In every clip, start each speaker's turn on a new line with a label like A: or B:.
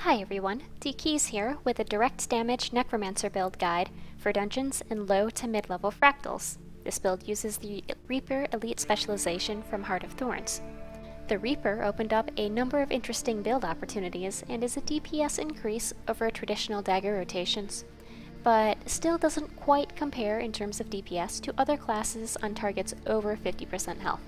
A: Hi everyone, DKeys here with a direct damage Necromancer build guide for dungeons and low to mid-level fractals. This build uses the Reaper Elite specialization from Heart of Thorns. The Reaper opened up a number of interesting build opportunities and is a DPS increase over traditional dagger rotations, but still doesn't quite compare in terms of DPS to other classes on targets over 50% health.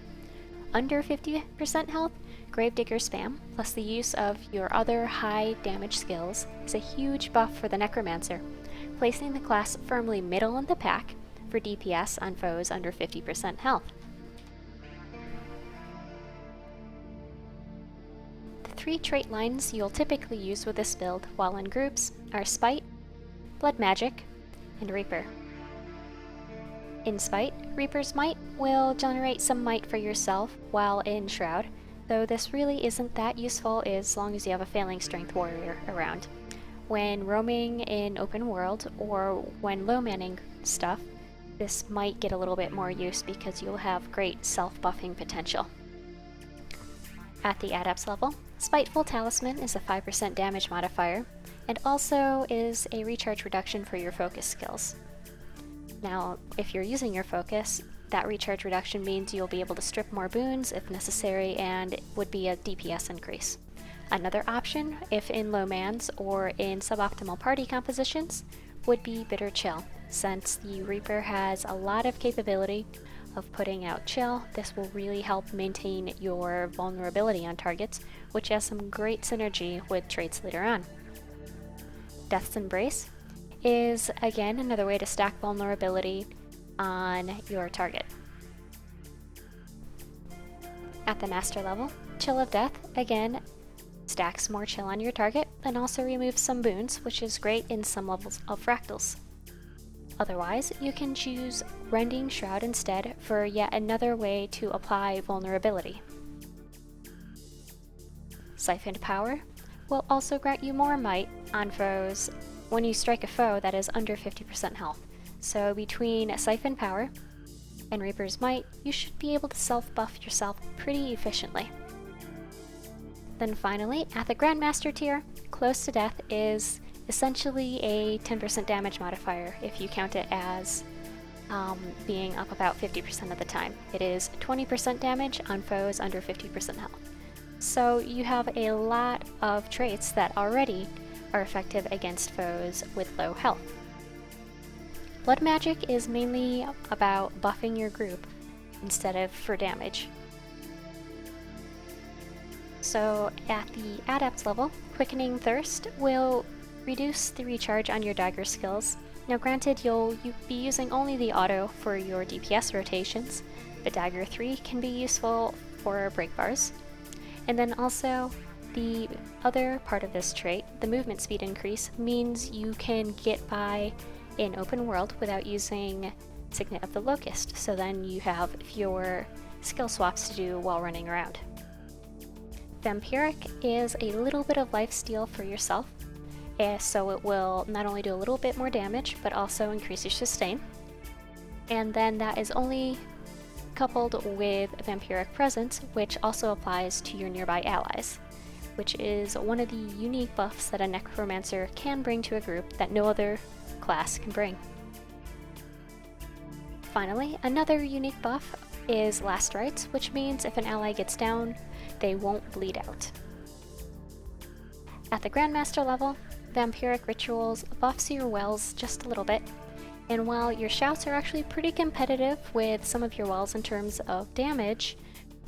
A: Under 50% health, Gravedigger spam, plus the use of your other high damage skills, is a huge buff for the Necromancer, placing the class firmly middle in the pack for DPS on foes under 50% health. The three trait lines you'll typically use with this build while in groups are Spite, Blood Magic, and Reaper. In Spite, Reaper's Might will generate some might for yourself while in Shroud, though this really isn't that useful as long as you have a failing strength warrior around. When roaming in open world or when low manning stuff, this might get a little bit more use because you'll have great self-buffing potential. At the Adepts level, Spiteful Talisman is a 5% damage modifier, and also is a recharge reduction for your focus skills. Now, if you're using your focus, that recharge reduction means you'll be able to strip more boons if necessary and it would be a DPS increase. Another option, if in low mans or in suboptimal party compositions, would be Bitter Chill. Since the Reaper has a lot of capability of putting out chill, this will really help maintain your vulnerability on targets, which has some great synergy with traits later on. Death's Embrace is again another way to stack vulnerability on your target. At the Master level, Chill of Death again stacks more chill on your target and also removes some boons, which is great in some levels of fractals. Otherwise, you can choose Rending Shroud instead for yet another way to apply vulnerability. Siphoned Power will also grant you more might on foes when you strike a foe that is under 50% health. So between Siphon Power and Reaper's Might, you should be able to self-buff yourself pretty efficiently. Then finally, at the Grandmaster tier, Close to Death is essentially a 10% damage modifier if you count it as being up about 50% of the time. It is 20% damage on foes under 50% health. So you have a lot of traits that already are effective against foes with low health. Blood Magic is mainly about buffing your group instead of for damage. So at the Adept level, Quickening Thirst will reduce the recharge on your dagger skills. Now granted, you'll be using only the auto for your DPS rotations, but Dagger 3 can be useful for break bars. And then also, the other part of this trait, the movement speed increase, means you can get by in open world without using Signet of the Locust, so then you have fewer skill swaps to do while running around. Vampiric is a little bit of lifesteal for yourself, so it will not only do a little bit more damage, but also increase your sustain. And then that is only coupled with Vampiric Presence, which also applies to your nearby allies, which is one of the unique buffs that a Necromancer can bring to a group that no other class can bring. Finally, another unique buff is Last Rites, which means if an ally gets down, they won't bleed out. At the Grandmaster level, Vampiric Rituals buffs your wells just a little bit, and while your shouts are actually pretty competitive with some of your wells in terms of damage,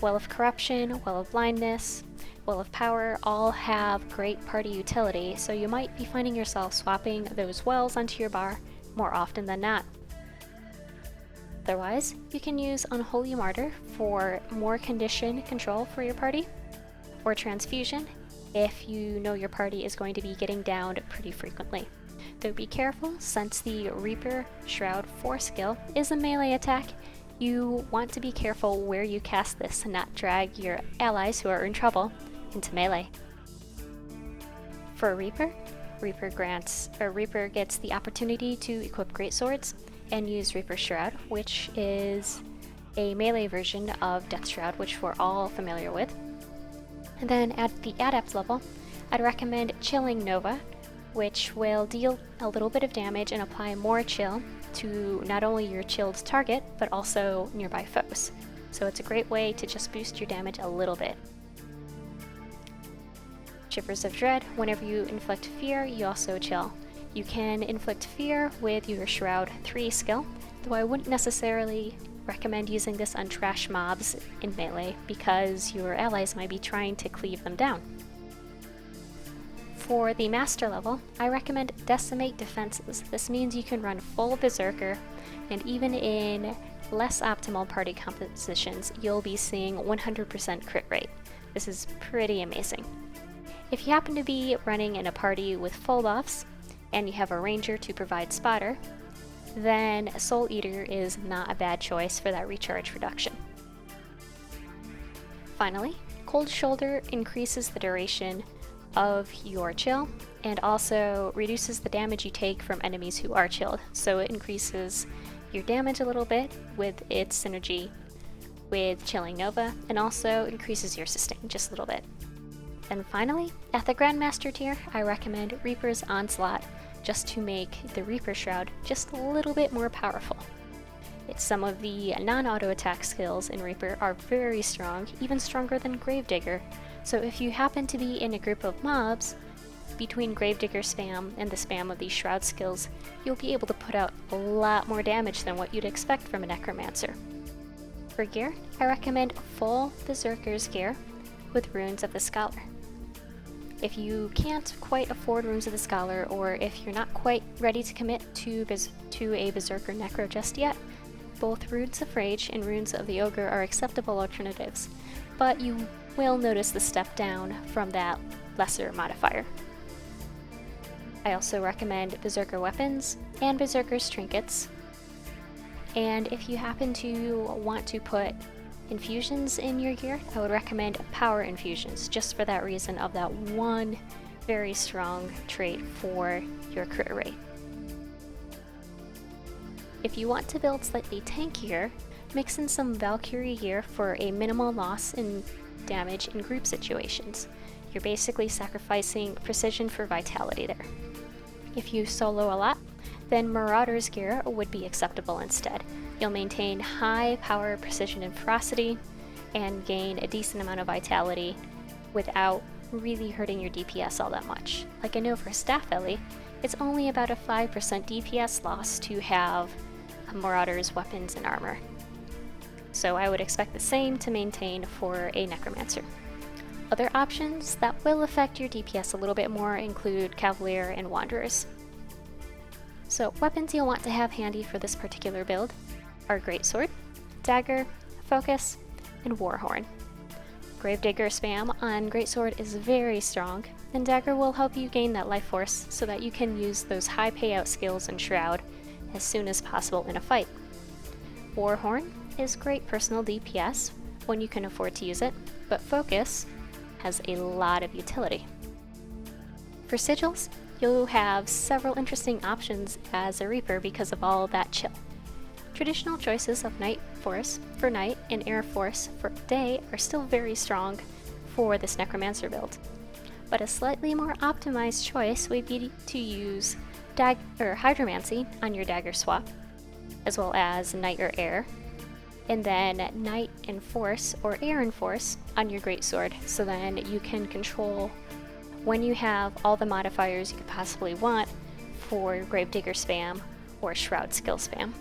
A: Well of Corruption, Well of Blindness, Well of Power all have great party utility, so you might be finding yourself swapping those wells onto your bar more often than not. Otherwise, you can use Unholy Martyr for more condition control for your party, or Transfusion if you know your party is going to be getting downed pretty frequently. Though be careful, since the Reaper Shroud 4 skill is a melee attack, you want to be careful where you cast this and not drag your allies who are in trouble into melee. For Reaper, Reaper gets the opportunity to equip greatswords and use Reaper Shroud, which is a melee version of Death Shroud, which we're all familiar with. And then at the Adept level, I'd recommend Chilling Nova, which will deal a little bit of damage and apply more chill to not only your chilled target, but also nearby foes. So it's a great way to just boost your damage a little bit. Shivers of Dread, whenever you inflict fear, you also chill. You can inflict fear with your Shroud 3 skill, though I wouldn't necessarily recommend using this on trash mobs in melee because your allies might be trying to cleave them down. For the master level, I recommend Decimate Defenses. This means you can run full Berserker, and even in less optimal party compositions, you'll be seeing 100% crit rate. This is pretty amazing. If you happen to be running in a party with full buffs, and you have a ranger to provide spotter, then Soul Eater is not a bad choice for that recharge reduction. Finally, Cold Shoulder increases the duration of your chill and also reduces the damage you take from enemies who are chilled, so it increases your damage a little bit with its synergy with Chilling Nova, and also increases your sustain just a little bit. And finally, at the Grandmaster tier, I recommend Reaper's Onslaught, just to make the Reaper Shroud just a little bit more powerful. Some of the non-auto attack skills in Reaper are very strong, even stronger than Gravedigger, so if you happen to be in a group of mobs, between Gravedigger spam and the spam of these Shroud skills, you'll be able to put out a lot more damage than what you'd expect from a Necromancer. For gear, I recommend full Berserker's gear with Runes of the Scholar. If you can't quite afford Runes of the Scholar, or if you're not quite ready to commit to a Berserker Necro just yet, both Runes of Rage and Runes of the Ogre are acceptable alternatives, but you will notice the step down from that lesser modifier. I also recommend Berserker Weapons and Berserker's Trinkets, and if you happen to want to put infusions in your gear, I would recommend Power Infusions, just for that reason of that one very strong trait for your crit rate. If you want to build slightly tankier, mix in some Valkyrie gear for a minimal loss in damage in group situations. You're basically sacrificing precision for vitality there. If you solo a lot, then Marauder's gear would be acceptable instead. You'll maintain high power, precision, and ferocity, and gain a decent amount of vitality without really hurting your DPS all that much. Like I know for Staff Ellie, it's only about a 5% DPS loss to have Marauder's weapons and armor. So I would expect the same to maintain for a Necromancer. Other options that will affect your DPS a little bit more include Cavalier and Wanderers. So weapons you'll want to have handy for this particular build are Greatsword, Dagger, Focus, and Warhorn. Gravedigger spam on Greatsword is very strong, and Dagger will help you gain that life force so that you can use those high payout skills in Shroud as soon as possible in a fight. Warhorn is great personal DPS when you can afford to use it, but Focus has a lot of utility. For sigils, you'll have several interesting options as a Reaper because of all that chill. Traditional choices of Night Force for night and Air Force for day are still very strong for this Necromancer build, but a slightly more optimized choice would be to use Hydromancy on your Dagger swap, as well as Night or Air, and then Night and Force or Air and Force on your Greatsword, so then you can control when you have all the modifiers you could possibly want for Gravedigger spam or Shroud skill spam.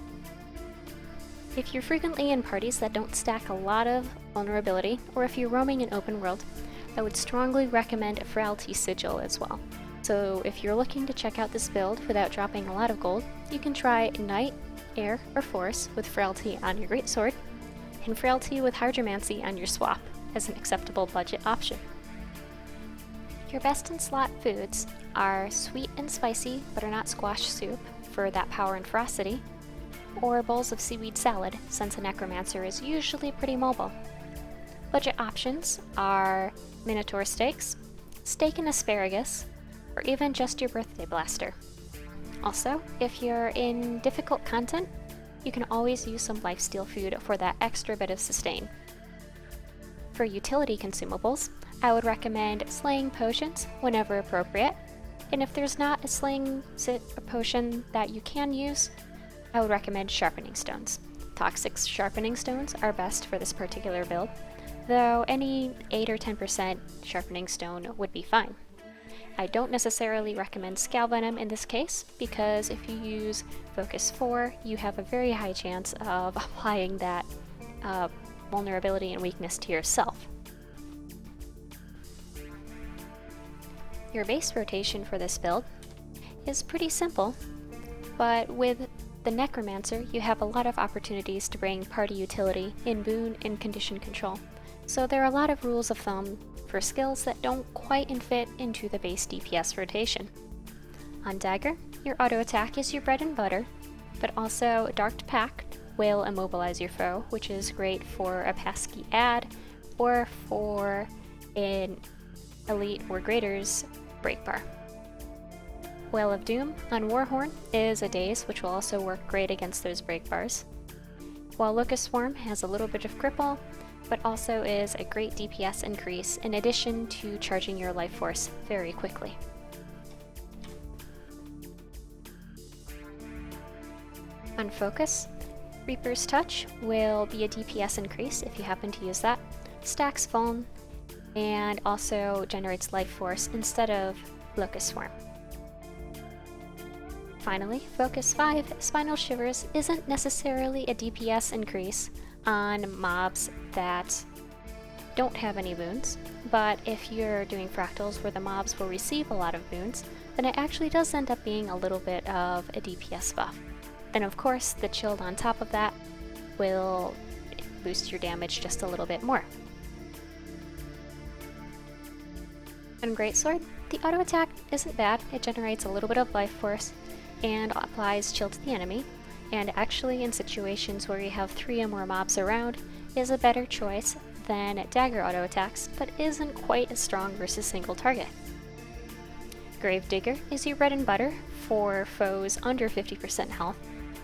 A: If you're frequently in parties that don't stack a lot of vulnerability, or if you're roaming an open world, I would strongly recommend a Frailty Sigil as well. So if you're looking to check out this build without dropping a lot of gold, you can try Night, Air, or Force with Frailty on your Greatsword, and Frailty with Hydromancy on your swap as an acceptable budget option. Your best in slot foods are sweet and spicy butternut squash soup for that power and ferocity, or bowls of seaweed salad since a Necromancer is usually pretty mobile. Budget options are Minotaur steaks, steak and asparagus, or even just your birthday blaster. Also, if you're in difficult content, you can always use some lifesteal food for that extra bit of sustain. For utility consumables, I would recommend slaying potions whenever appropriate, and if there's not a slaying potion that you can use, I would recommend sharpening stones. Toxic sharpening stones are best for this particular build, though any 8 or 10% sharpening stone would be fine. I don't necessarily recommend scale venom in this case, because if you use focus 4, you have a very high chance of applying that vulnerability and weakness to yourself. Your base rotation for this build is pretty simple, but with the Necromancer, you have a lot of opportunities to bring party utility in boon and condition control. So there are a lot of rules of thumb for skills that don't quite fit into the base DPS rotation. On Dagger, your auto attack is your bread and butter, but also Dark Pact will immobilize your foe, which is great for a pesky ad or for an elite or greater's breakbar. Wail of Doom on Warhorn is a daze, which will also work great against those breakbars, while Locust Swarm has a little bit of cripple, but also is a great DPS increase in addition to charging your life force very quickly. On Focus, Reaper's Touch will be a DPS increase if you happen to use that, stacks Vuln, and also generates life force instead of Locust Swarm. Finally, Focus 5, Spinal Shivers isn't necessarily a DPS increase on mobs that don't have any boons, but if you're doing fractals where the mobs will receive a lot of boons, then it actually does end up being a little bit of a DPS buff. And of course, the chilled on top of that will boost your damage just a little bit more. On Greatsword, the auto attack isn't bad. It generates a little bit of life force and applies chill to the enemy, and actually in situations where you have 3 or more mobs around is a better choice than dagger auto attacks, but isn't quite as strong versus single target. Gravedigger is your bread and butter for foes under 50% health,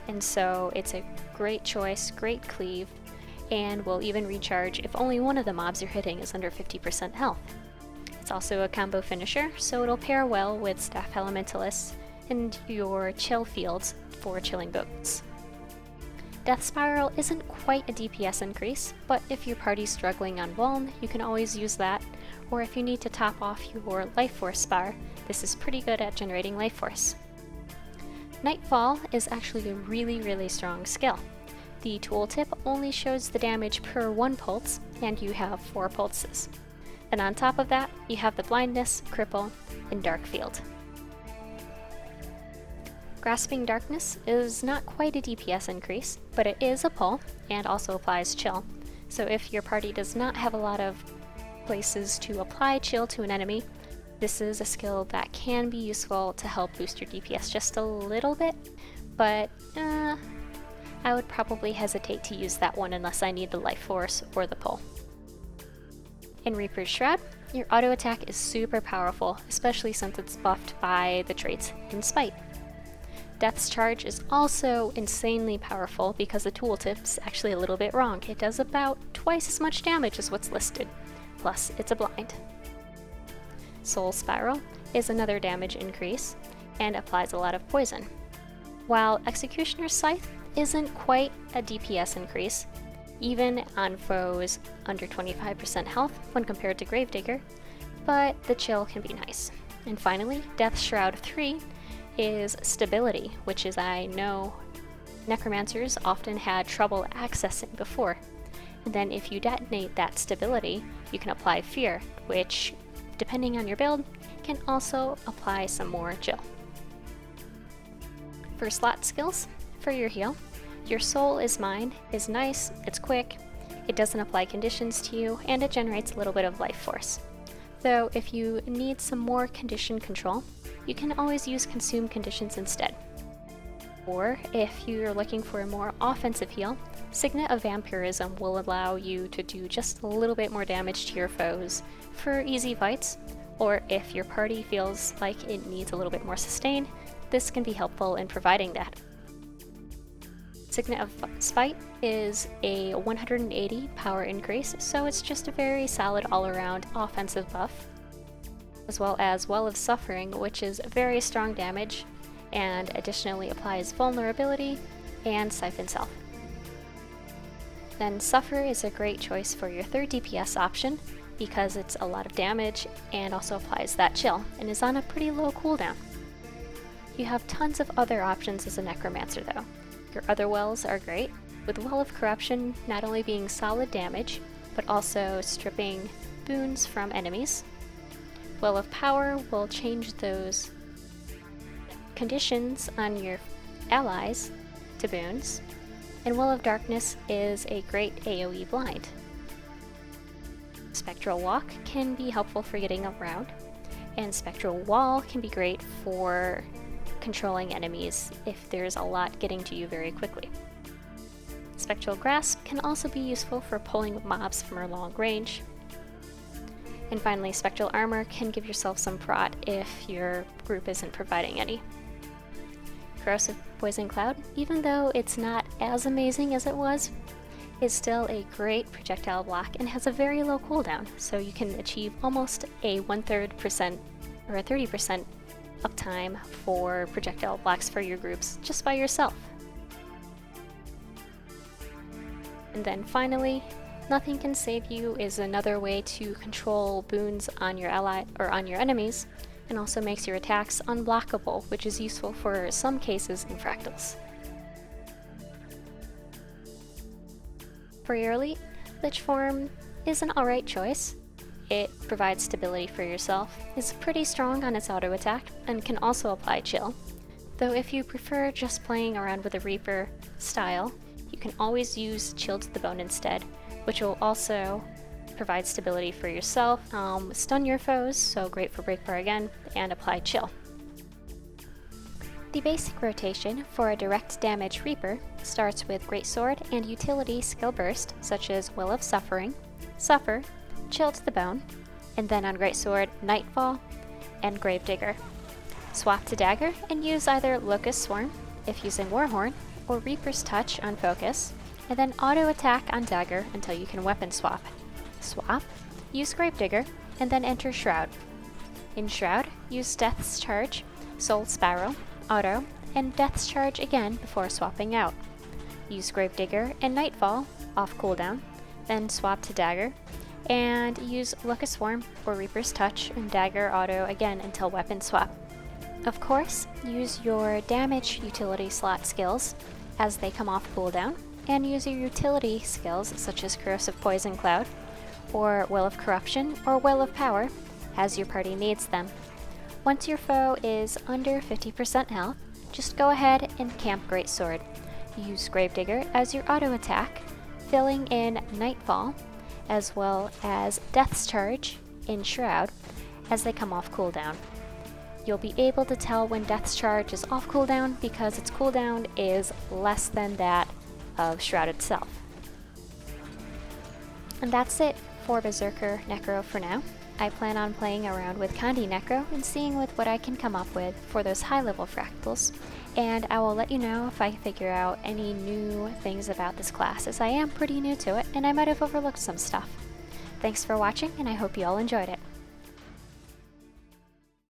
A: and so it's a great choice, great cleave, and will even recharge if only one of the mobs you're hitting is under 50% health. It's also a combo finisher, so it'll pair well with Staff Elementalists and your chill fields for chilling boats. Death Spiral isn't quite a DPS increase, but if your party's struggling on Vuln, you can always use that, or if you need to top off your Life Force bar, this is pretty good at generating Life Force. Nightfall is actually a really strong skill. The tooltip only shows the damage per 1 pulse, and you have 4 pulses. And on top of that, you have the Blindness, Cripple, and Dark Field. Grasping Darkness is not quite a DPS increase, but it is a pull, and also applies chill. So if your party does not have a lot of places to apply chill to an enemy, this is a skill that can be useful to help boost your DPS just a little bit, but I would probably hesitate to use that one unless I need the life force or the pull. In Reaper's Shroud, your auto attack is super powerful, especially since it's buffed by the traits in Spite. Death's Charge is also insanely powerful because the tooltip's actually a little bit wrong. It does about twice as much damage as what's listed, plus it's a blind. Soul Spiral is another damage increase and applies a lot of poison. While Executioner's Scythe isn't quite a DPS increase, even on foes under 25% health when compared to Gravedigger, but the chill can be nice. And finally, Death's Shroud 3 is stability, which is I know Necromancers often had trouble accessing before. And then if you detonate that stability, you can apply Fear, which, depending on your build, can also apply some more chill. For slot skills, for your heal, your Soul is Mine is nice, it's quick, it doesn't apply conditions to you, and it generates a little bit of life force. Though if you need some more condition control, you can always use Consume Conditions instead. Or if you're looking for a more offensive heal, Signet of Vampirism will allow you to do just a little bit more damage to your foes for easy fights, or if your party feels like it needs a little bit more sustain, this can be helpful in providing that. Signet of Spite is a 180 power increase, so it's just a very solid all-around offensive buff, as well as Well of Suffering, which is very strong damage and additionally applies vulnerability and siphons health. Then Suffer is a great choice for your third DPS option because it's a lot of damage and also applies that chill and is on a pretty low cooldown. You have tons of other options as a Necromancer though. Your other wells are great, with Well of Corruption not only being solid damage, but also stripping boons from enemies. Well of Power will change those conditions on your allies to boons, and Well of Darkness is a great AoE blind. Spectral Walk can be helpful for getting around, and Spectral Wall can be great for controlling enemies if there's a lot getting to you very quickly. Spectral Grasp can also be useful for pulling mobs from a long range. And finally, Spectral Armor can give yourself some prot if your group isn't providing any. Corrosive Poison Cloud, even though it's not as amazing as it was, is still a great projectile block and has a very low cooldown, so you can achieve almost a 1/3% or a 30% uptime for projectile blocks for your groups just by yourself. And then finally, Nothing Can Save You is another way to control boons on your ally or on your enemies, and also makes your attacks unblockable, which is useful for some cases in fractals. For your elite, Lich Form is an alright choice. It provides stability for yourself, is pretty strong on its auto attack, and can also apply chill. Though if you prefer just playing around with a Reaper style, you can always use Chill to the Bone instead, which will also provide stability for yourself, stun your foes, so great for Breakbar again, and apply chill. The basic rotation for a direct damage Reaper starts with Greatsword and utility skill burst, such as Will of Suffering, Suffer, Chill to the Bone, and then on Greatsword, Nightfall, and Gravedigger. Swap to Dagger and use either Locust Swarm, if using Warhorn, or Reaper's Touch on Focus, and then auto attack on Dagger until you can weapon swap. Swap, use Gravedigger, and then enter Shroud. In Shroud, use Death's Charge, Soul Sparrow, auto, and Death's Charge again before swapping out. Use Gravedigger and Nightfall, off cooldown, then swap to Dagger, and use Locust Swarm or Reaper's Touch and Dagger auto again until weapon swap. Of course, use your damage utility slot skills as they come off cooldown, and use your utility skills such as Corrosive Poison Cloud, or Will of Corruption, or Will of Power, as your party needs them. Once your foe is under 50% health, just go ahead and camp Greatsword. Use Gravedigger as your auto attack, filling in Nightfall, as well as Death's Charge in Shroud as they come off cooldown. You'll be able to tell when Death's Charge is off cooldown because its cooldown is less than that of Shroud itself. And that's it for Berserker Necro for now. I plan on playing around with Kandi Necro and seeing what I can come up with for those high-level fractals, and I will let you know if I figure out any new things about this class, as I am pretty new to it and I might have overlooked some stuff. Thanks for watching, and I hope you all enjoyed it.